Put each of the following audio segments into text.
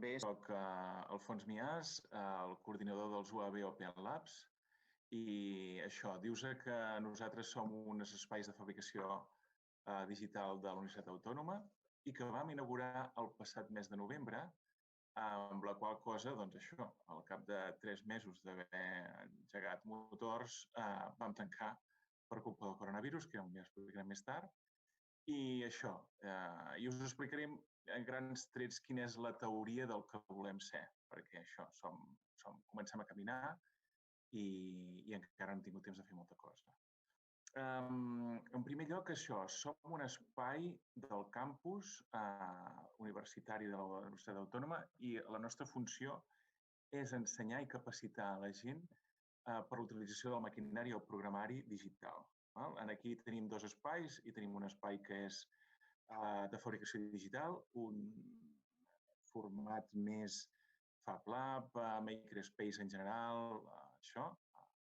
Bé, soc Alfons Miàs, el coordinador dels UAB Open Labs, i això, dius que nosaltres som uns espais de fabricació digital de la Universitat Autònoma i que vam inaugurar el passat mes de novembre, amb la qual cosa, doncs això, al cap de 3 mesos d'haver engegat motors, vam tancar per culpa del coronavirus, que ja ho explicarem més tard. I això, i us explicarem en grans trets quina és la teoria del que volem ser, perquè això, comencem a caminar i encara no hem tingut temps de fer molta cosa. En primer lloc, això, som un espai del campus universitari de la Universitat Autònoma i la nostra funció és ensenyar i capacitar la gent per l'utilització del maquinari o programari digital. Aquí tenim 2 espais i tenim un espai que és de fabricació digital, un format més Fab Lab, Makerspace en general, això,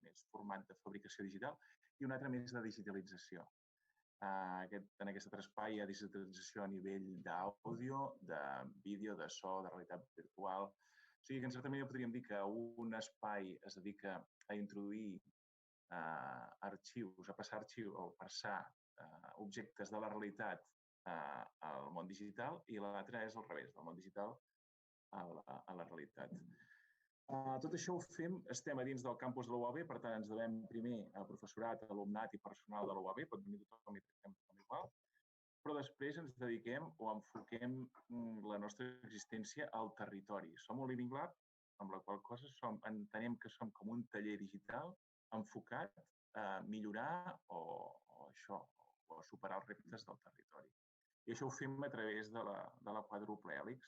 més format de fabricació digital, i un altre més de digitalització. En aquest altre espai hi ha digitalització a nivell d'àudio, de vídeo, de so, de realitat virtual. O sigui que en certa manera podríem dir que un espai es dedica a introduir arxius, a passar arxius o passar objectes de la realitat al món digital i l'altre és al revés, del món digital a la realitat. Tot això ho fem, estem a dins del campus de l'UAB, per tant ens devem primer a professorat, alumnat i personal de l'UAB, pot venir tothom i tractem tothom igual, però després ens dediquem o enfoquem la nostra existència al territori. Som un Living Lab, amb la qual cosa entenem que som com un taller digital enfocat a millorar o a superar els reptes del territori. I això ho fem a través de la quàdruple hèlix.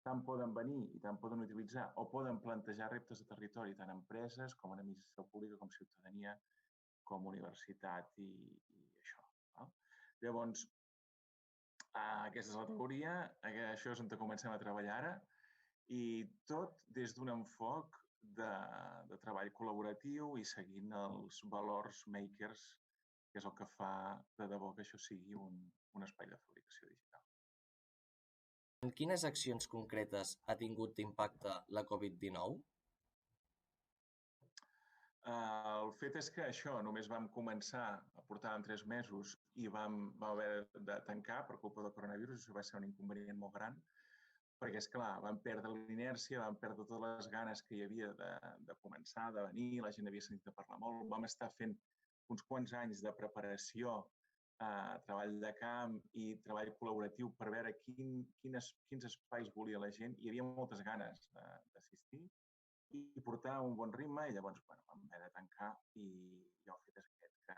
Tant poden venir i tant poden utilitzar o poden plantejar reptes de territori, tant empreses com administració pública, com ciutadania, com universitat i això. Llavors, aquesta és la teoria, això és on comencem a treballar ara, i tot des d'un enfoc de treball col·laboratiu i seguint els valors makers, que és el que fa de debò que això sigui un espai de fabricació digital. En quines accions concretes ha tingut impacte la Covid-19? El fet és que això, només vam començar, portàvem 3 mesos i vam haver de tancar per culpa del coronavirus, això va ser un inconvenient molt gran, perquè, esclar, vam perdre l'inèrcia, vam perdre totes les ganes que hi havia de començar, de venir, la gent havia sentit de parlar molt, vam estar fent uns quants anys de preparació, treball de camp i treball col·laboratiu per veure quins espais volia la gent. Hi havia moltes ganes d'assistir i portar un bon ritme i llavors vam haver de tancar i el fet és aquest que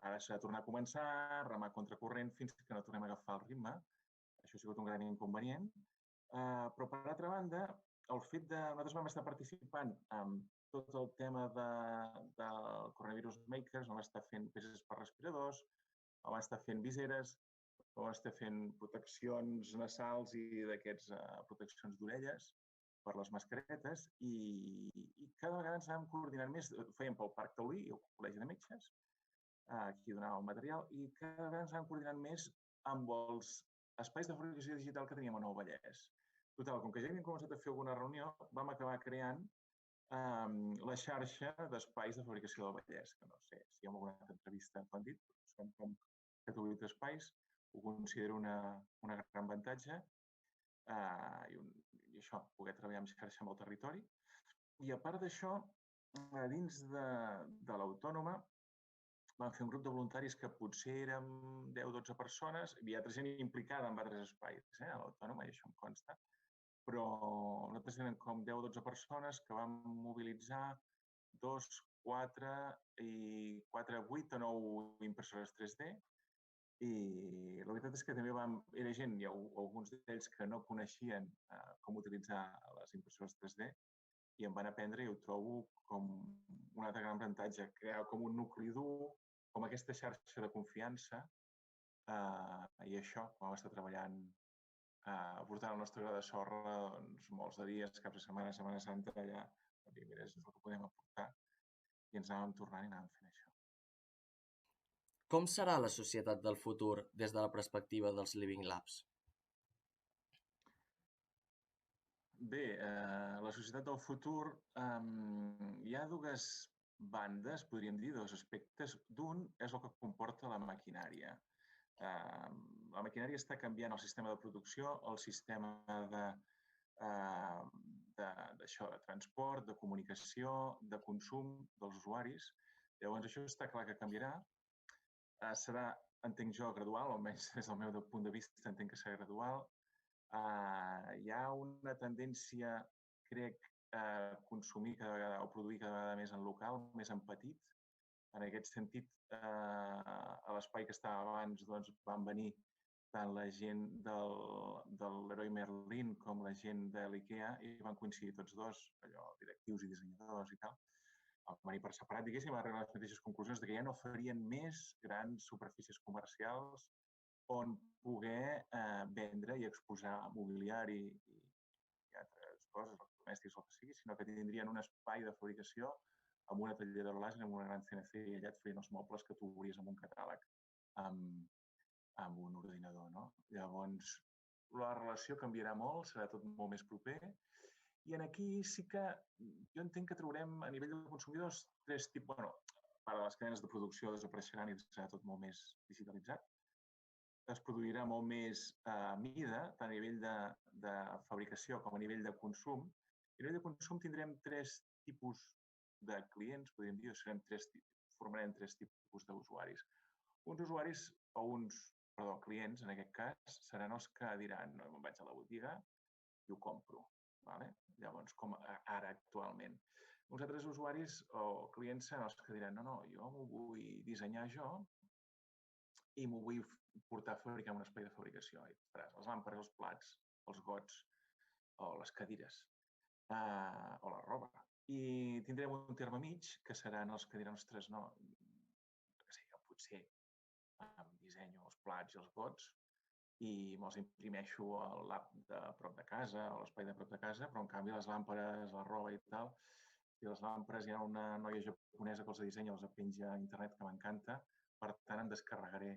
ara s'ha de tornar a començar, remar contracorrent fins que no tornem a agafar el ritme. Això ha sigut un gran inconvenient. Però, per altra banda, el fet de... Nosaltres vam estar participant en tot el tema del coronavirus makers, vam estar fent peces per respiradors, vam estar fent viseres, vam estar fent proteccions nasals i d'aquests proteccions d'orelles per les mascaretes i cada vegada ens anàvem coordinant més. Ho fèiem pel Parc Taulí, el Col·legi de Metges, aquí donava el material, i cada vegada ens anàvem coordinant més amb els espais de fabricació digital que teníem a Nou Vallès. Total, com que ja havíem començat a fer alguna reunió, vam acabar creant la xarxa d'espais de fabricació del Vallès, que no sé si hi ha alguna entrevista que han dit, però som com 7 o 8 espais, ho considero un gran avantatge, i això, poder treballar en xarxa amb el territori. I a part d'això, dins de l'Autònoma, vam fer un grup de voluntaris que potser érem 10 o 12 persones, hi havia altra gent implicada en altres espais a l'Autònoma, i això em consta, però nosaltres érem com 10 o 12 persones que vam mobilitzar 2, 4 i 4, 8 o 9 impressores 3D, i la veritat és que també era gent, hi ha alguns d'ells que no coneixien com utilitzar les impressores 3D i em van aprendre i ho trobo com un altre gran avantatge, crear com un nucli dur, com aquesta xarxa de confiança i això, vam estar treballant portant el nostre gra de sorra molts de dies, caps de setmana, Setmana Santa, allà, mira, és el que podem aportar i ens anàvem tornant i anàvem fent això. Com serà la societat del futur des de la perspectiva dels Living Labs? Bé, la societat del futur, hi ha dues bandes, podríem dir, dos aspectes. D'un és el que comporta la maquinària. La maquinària està canviant el sistema de producció, el sistema de transport, de comunicació, de consum dels usuaris. Llavors, això està clar que canviarà. Serà, entenc jo, gradual, almenys des del meu punt de vista entenc que serà gradual. Hi ha una tendència, crec, a consumir cada vegada o produir cada vegada més en local, més en petit. En aquest sentit, a l'espai que estava abans van venir tant la gent de Leroy Merlin com la gent de l'IKEA i van coincidir tots dos, allò, directius i dissenyadors i tal, van venir per separat, diguéssim, van arribar a les mateixes conclusions de que ja no farien més grans superfícies comercials on poder vendre i exposar mobiliari i altres coses, electrodomèstics o el que sigui, sinó que tindrien un espai de fabricació amb una tallera láser, amb una gran CNC i allà et feien els mobles que tu veuries amb un catàleg amb un ordinador, no? Llavors, la relació canviarà molt, serà tot molt més proper. I aquí sí que jo entenc que traurem a nivell de consumidors tres tipus... Bueno, a part de les cadenes de producció desapareixeran i serà tot molt més digitalitzat. Es produirà molt més a mida, tant a nivell de fabricació com a nivell de consum. A nivell de consum tindrem tres tipus de clients, podríem dir, formarem tres tipus d'usuaris. Uns usuaris o clients, en aquest cas, seran els que diran no, me'n vaig a la botiga i ho compro. Vale? Llavors, com ara actualment. Uns altres usuaris o clients seran els que diran no, jo m'ho vull dissenyar jo i m'ho vull portar a fabricar en un espai de fabricació. I faràs les làmpades, els plats, els gots o les cadires o la roba. I tindrem un terme mig que seran els que diran, ostres, no, que sé, jo potser dissenyo els plats i els gots i me'ls imprimeixo a l'app de prop de casa o l'espai de prop de casa, però en canvi les làmpades, la roba i tal, i les làmpades hi ha una noia japonesa que els dissenya, els penja a internet que m'encanta, per tant em descarregaré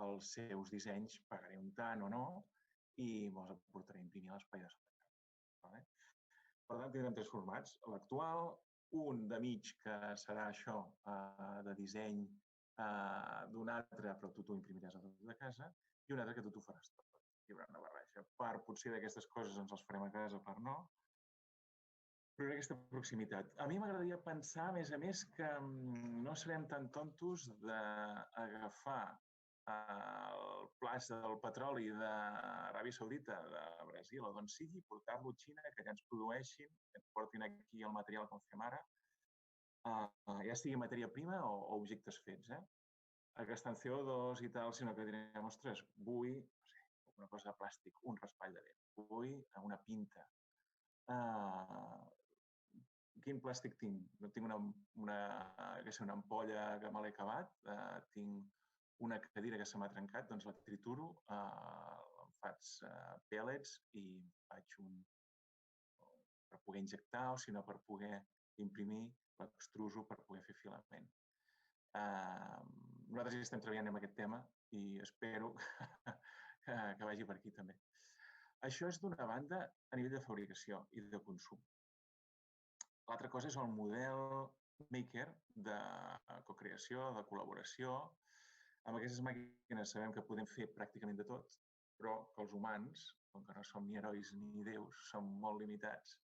els seus dissenys, pagaré un tant o no i me'ls portaré a imprimir a l'espai de casa. Vale? Per tant, tindrem tres formats. L'actual, un de mig que serà això de disseny d'un altre, però tu t'ho imprimiràs a tot de casa, i un altre que tu t'ho faràs tot. Hi haurà una barreja. Part potser d'aquestes coses ens els farem a casa, part no, però hi ha aquesta proximitat. A mi m'agradaria pensar, a més, que no serem tan tontos d'agafar el plaç del petroli d'Aràbia Saudita, de Brasil o d'on sigui, portar-lo a Xina, que ja ens produeixin, que ens portin aquí el material com fem ara, ja sigui matèria prima o objectes fets, gastant CO2 i tal, sinó que direm, ostres, vull una cosa de plàstic, un raspall de dent, vull una pinta. Quin plàstic tinc? No tinc una ampolla que me l'he acabat, tinc una cadira que se m'ha trencat, doncs la trituro, em faig pèl·lets i faig per poder injectar o si no per poder imprimir, l'extruso per poder fer filament. Nosaltres ja estem treballant en aquest tema i espero que vagi per aquí també. Això és d'una banda a nivell de fabricació i de consum. L'altra cosa és el model maker de cocreació, de col·laboració. Amb aquestes màquines sabem que podem fer pràcticament de tot, però que els humans, com que no som ni herois ni déus, som molt limitats,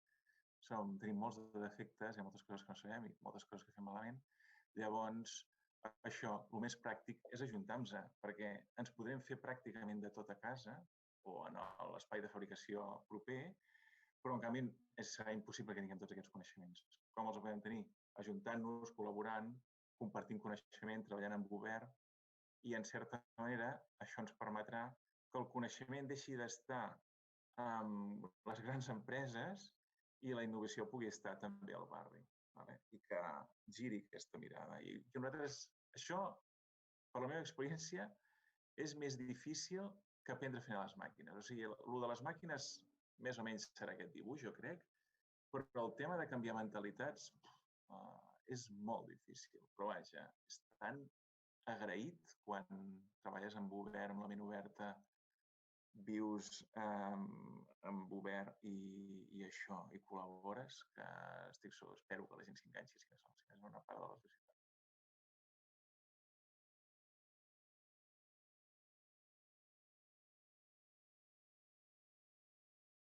tenim molts defectes, hi ha moltes coses que no sabem i moltes coses que fem malament. Llavors, això, el més pràctic és ajuntar-nos, perquè ens podrem fer pràcticament de tot a casa o en l'espai de fabricació proper, però en canvi serà impossible que tinguem tots aquests coneixements. Com els podem tenir? Ajuntant-nos, col·laborant, compartint coneixement, treballant en govern i, en certa manera, això ens permetrà que el coneixement deixi d'estar amb les grans empreses i la innovació pugui estar també al barri i que giri aquesta mirada. I nosaltres, això, per la meva experiència, és més difícil que aprendre a fer les màquines. O sigui, el de les màquines més o menys serà aquest dibuix, jo crec, però el tema de canviar mentalitats és molt difícil. Però vaja, és tan agraït quan treballes amb govern, amb la ment oberta, vius amb obert i això, i col·labores, que espero que la gent s'enganxi, si és una part de la societat.